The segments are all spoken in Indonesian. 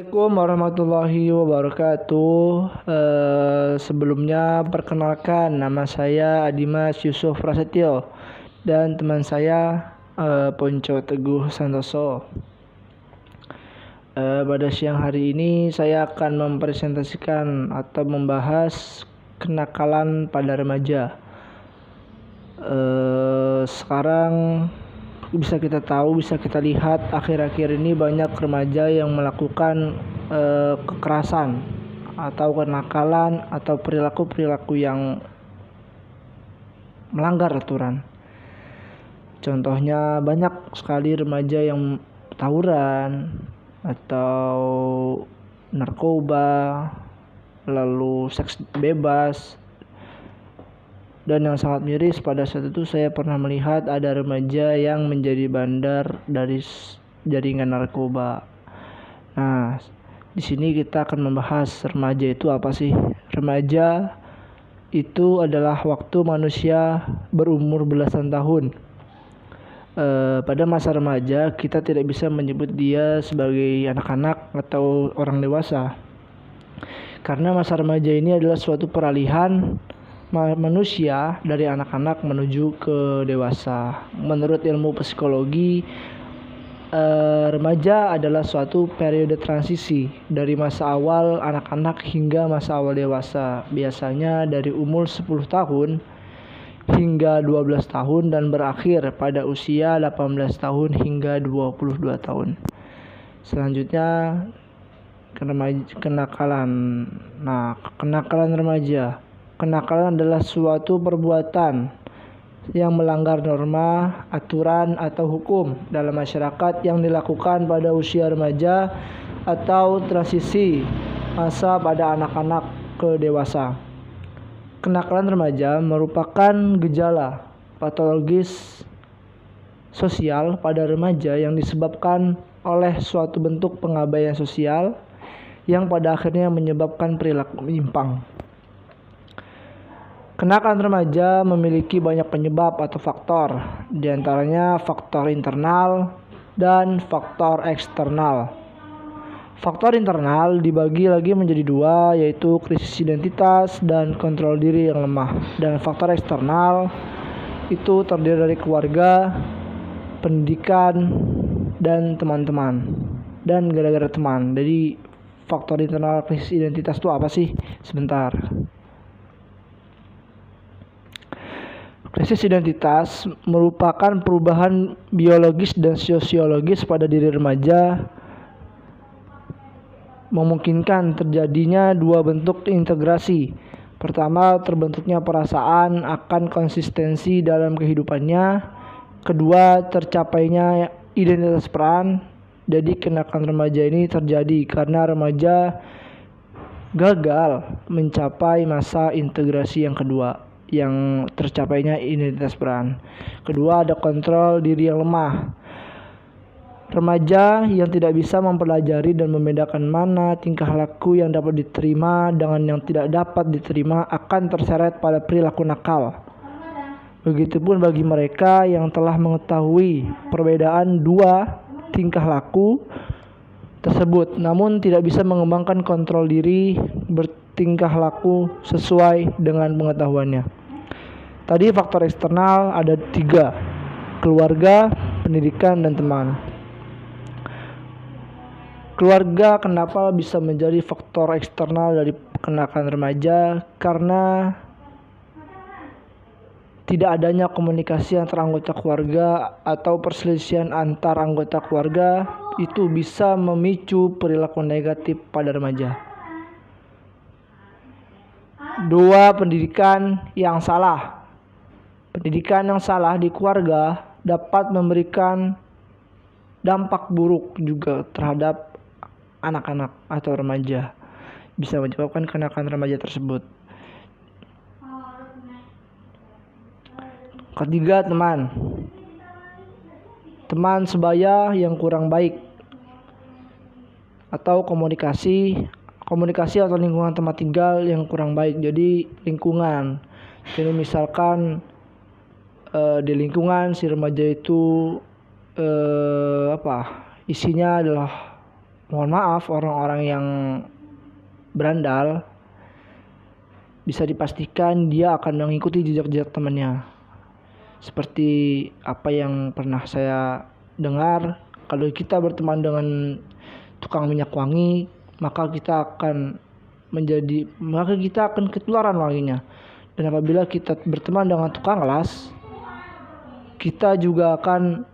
Assalamualaikum warahmatullahi wabarakatuh. Sebelumnya perkenalkan, nama saya Adimas Yusuf Prasetyo dan teman saya Ponco Teguh Santoso. Pada siang hari ini saya akan mempresentasikan atau membahas kenakalan pada remaja. Sekarang bisa kita lihat akhir-akhir ini banyak remaja yang melakukan kekerasan atau kenakalan atau perilaku-perilaku yang melanggar aturan. Contohnya banyak sekali remaja yang tawuran atau narkoba, lalu seks bebas. Dan yang sangat miris, pada saat itu saya pernah melihat ada remaja yang menjadi bandar dari jaringan narkoba. Nah, di sini kita akan membahas remaja itu apa sih? Remaja itu adalah waktu manusia berumur belasan tahun. Pada masa remaja kita tidak bisa menyebut dia sebagai anak-anak atau orang dewasa. Karena masa remaja ini adalah suatu peralihan manusia dari anak-anak menuju ke dewasa. Menurut ilmu psikologi, remaja adalah suatu periode transisi dari masa awal anak-anak hingga masa awal dewasa. Biasanya dari umur 10 tahun hingga 12 tahun dan berakhir pada usia 18 tahun hingga 22 tahun. Selanjutnya kenakalan. Nah, kenakalan remaja. Kenakalan adalah suatu perbuatan yang melanggar norma, aturan, atau hukum dalam masyarakat yang dilakukan pada usia remaja atau transisi masa pada anak-anak ke dewasa. Kenakalan remaja merupakan gejala patologis sosial pada remaja yang disebabkan oleh suatu bentuk pengabaian sosial yang pada akhirnya menyebabkan perilaku menyimpang. Kenakalan remaja memiliki banyak penyebab atau faktor, di antaranya faktor internal dan faktor eksternal. Faktor internal dibagi lagi menjadi dua, yaitu krisis identitas dan kontrol diri yang lemah. Dan faktor eksternal itu terdiri dari keluarga, pendidikan, dan teman-teman, dan gara-gara teman. Jadi faktor internal krisis identitas itu apa sih? Sebentar. Krisis identitas merupakan perubahan biologis dan sosiologis pada diri remaja, memungkinkan terjadinya dua bentuk integrasi. Pertama, terbentuknya perasaan akan konsistensi dalam kehidupannya. Kedua, tercapainya identitas peran. Jadi kenakalan remaja ini terjadi karena remaja gagal mencapai masa integrasi yang kedua, yang tercapainya identitas peran. Kedua, ada kontrol diri yang lemah. Remaja yang tidak bisa mempelajari dan membedakan mana tingkah laku yang dapat diterima dengan yang tidak dapat diterima akan terseret pada perilaku nakal. Begitupun bagi mereka yang telah mengetahui perbedaan dua tingkah laku tersebut, namun tidak bisa mengembangkan kontrol diri bertingkah laku sesuai dengan pengetahuannya. Tadi faktor eksternal ada 3, keluarga, pendidikan, dan teman. Keluarga kenapa bisa menjadi faktor eksternal dari kenakalan remaja? Karena tidak adanya komunikasi antar anggota keluarga atau perselisihan antar anggota keluarga itu bisa memicu perilaku negatif pada remaja. 2, pendidikan yang salah. Pendidikan yang salah di keluarga dapat memberikan dampak buruk juga terhadap anak-anak atau remaja, bisa menyebabkan kenakalan remaja tersebut. Ketiga, teman sebaya yang kurang baik atau komunikasi atau lingkungan tempat tinggal yang kurang baik. Jadi lingkungan, jadi misalkan di lingkungan si remaja itu isinya adalah mohon maaf, orang-orang yang berandal bisa dipastikan dia akan mengikuti jejak-jejak temannya. Seperti apa yang pernah saya dengar, kalau kita berteman dengan tukang minyak wangi, maka kita akan ketularan wanginya. Dan apabila kita berteman dengan tukang las, kita juga akan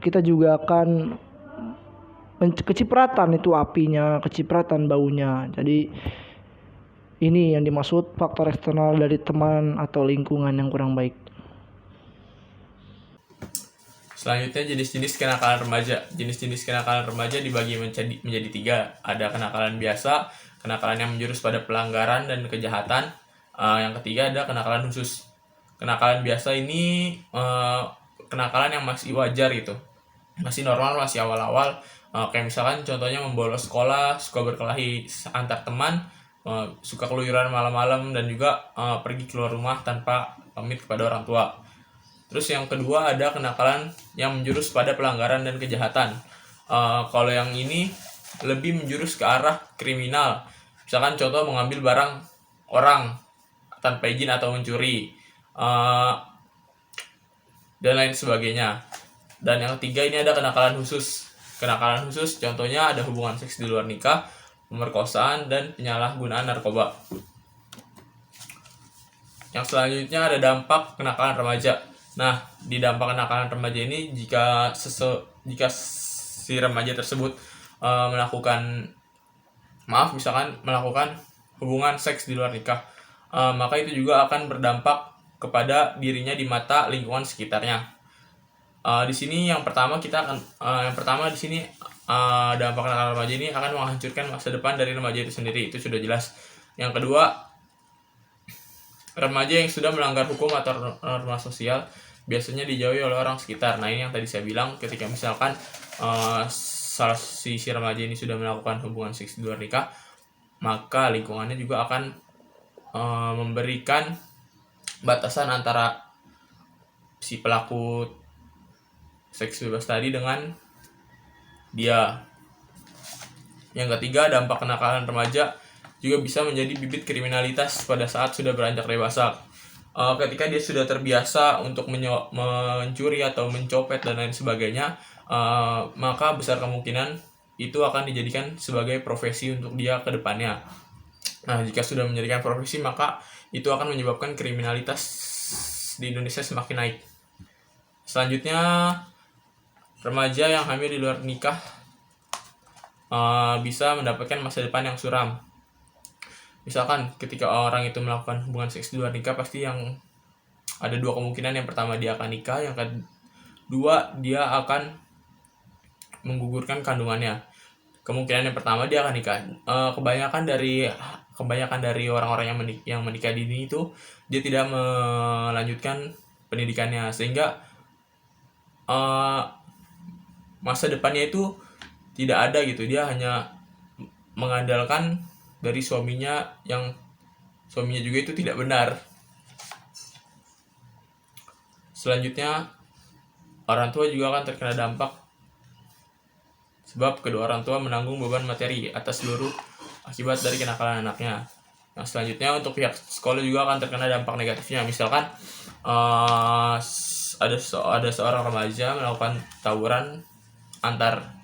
kita juga akan kecipratan itu apinya, kecipratan baunya. Jadi ini yang dimaksud faktor eksternal dari teman atau lingkungan yang kurang baik. Selanjutnya jenis-jenis kenakalan remaja. Jenis-jenis kenakalan remaja dibagi menjadi 3. Ada kenakalan biasa, kenakalan yang menjurus pada pelanggaran dan kejahatan. Yang ketiga ada kenakalan khusus. Kenakalan biasa ini kenakalan yang masih wajar gitu, masih normal, masih awal-awal. Kayak misalkan contohnya membolos sekolah, suka berkelahi antar teman, suka keluyuran malam-malam, dan juga pergi keluar rumah tanpa pamit kepada orang tua. Terus yang kedua ada kenakalan yang menjurus pada pelanggaran dan kejahatan. Kalau yang ini lebih menjurus ke arah kriminal. Misalkan contoh mengambil barang orang tanpa izin atau mencuri, dan lain sebagainya. Dan yang ketiga ini ada kenakalan khusus. Kenakalan khusus contohnya ada hubungan seks di luar nikah, pemerkosaan, dan penyalahgunaan narkoba. Yang selanjutnya ada dampak kenakalan remaja. Nah, di dampak kenakalan remaja ini jika si remaja tersebut misalkan melakukan hubungan seks di luar nikah, maka itu juga akan berdampak kepada dirinya di mata lingkungan sekitarnya. Di sini yang pertama di sini dampak kenakalan remaja ini akan menghancurkan masa depan dari remaja itu sendiri, itu sudah jelas. Yang kedua, remaja yang sudah melanggar hukum atau norma sosial biasanya dijauhi oleh orang sekitar. Nah, ini yang tadi saya bilang, ketika misalkan si remaja ini sudah melakukan hubungan seks di luar nikah, maka lingkungannya juga akan memberikan batasan antara si pelaku seks bebas tadi dengan dia. Yang ketiga, dampak kenakalan remaja juga bisa menjadi bibit kriminalitas pada saat sudah beranjak dewasa. Ketika dia sudah terbiasa untuk mencuri atau mencopet dan lain sebagainya, maka besar kemungkinan itu akan dijadikan sebagai profesi untuk dia ke depannya. Nah, jika sudah menjadikan profesi, maka itu akan menyebabkan kriminalitas di Indonesia semakin naik. Selanjutnya, remaja yang hamil di luar nikah bisa mendapatkan masa depan yang suram. Misalkan ketika orang itu melakukan hubungan seks di luar nikah, pasti yang ada 2 kemungkinan. Yang pertama dia akan nikah, yang kedua dia akan menggugurkan kandungannya. Kemungkinan yang pertama dia akan nikah. Kebanyakan dari orang-orang yang menikah dini itu dia tidak melanjutkan pendidikannya, sehingga masa depannya itu tidak ada gitu. Dia hanya mengandalkan dari suaminya, yang suaminya juga itu tidak benar. Selanjutnya, orang tua juga akan terkena dampak, sebab kedua orang tua menanggung beban materi atas seluruh akibat dari kenakalan anaknya. Nah, selanjutnya untuk pihak sekolah juga akan terkena dampak negatifnya. Misalkan ada seorang remaja melakukan tawuran antar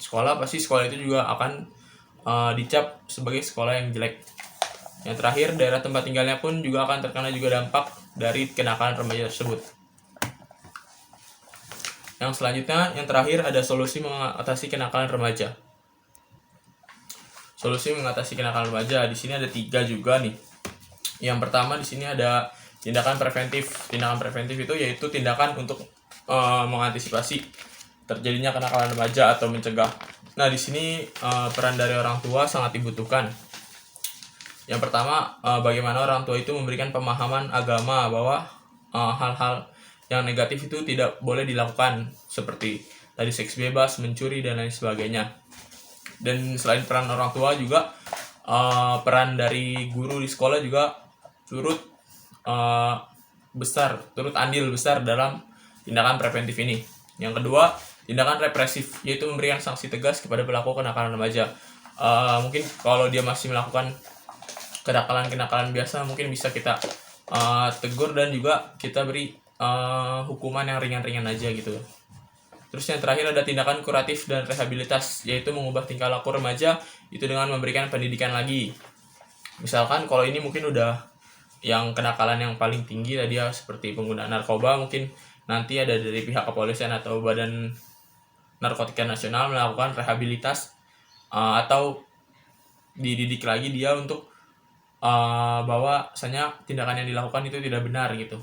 sekolah, pasti sekolah itu juga akan dicap sebagai sekolah yang jelek. Yang terakhir, daerah tempat tinggalnya pun juga akan terkena juga dampak dari kenakalan remaja tersebut. Yang selanjutnya, yang terakhir ada solusi mengatasi kenakalan remaja. Solusi mengatasi kenakalan remaja di sini ada 3 juga nih. Yang pertama di sini ada tindakan preventif. Tindakan preventif itu yaitu tindakan untuk mengantisipasi terjadinya kenakalan remaja atau mencegah. Nah, di sini peran dari orang tua sangat dibutuhkan. Yang pertama, bagaimana orang tua itu memberikan pemahaman agama bahwa hal-hal yang negatif itu tidak boleh dilakukan, seperti tadi seks bebas, mencuri, dan lain sebagainya. Dan selain peran orang tua juga peran dari guru di sekolah juga turut andil besar dalam tindakan preventif ini. Yang kedua, tindakan represif, yaitu memberikan sanksi tegas kepada pelaku kenakalan remaja. Mungkin kalau dia masih melakukan kenakalan biasa, mungkin bisa kita tegur dan juga kita beri hukuman yang ringan-ringan aja gitu. Terus yang terakhir ada tindakan kuratif dan rehabilitas, yaitu mengubah tingkah laku remaja itu dengan memberikan pendidikan lagi. Misalkan kalau ini mungkin udah yang kenakalan yang paling tinggi tadi ya, seperti penggunaan narkoba, mungkin nanti ada dari pihak kepolisian atau Badan Narkotika Nasional melakukan rehabilitas atau dididik lagi dia untuk bahwasanya tindakan yang dilakukan itu tidak benar gitu.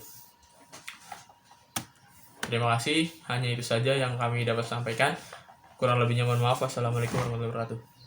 Terima kasih, hanya itu saja yang kami dapat sampaikan. Kurang lebihnya mohon maaf. Wassalamualaikum warahmatullahi wabarakatuh.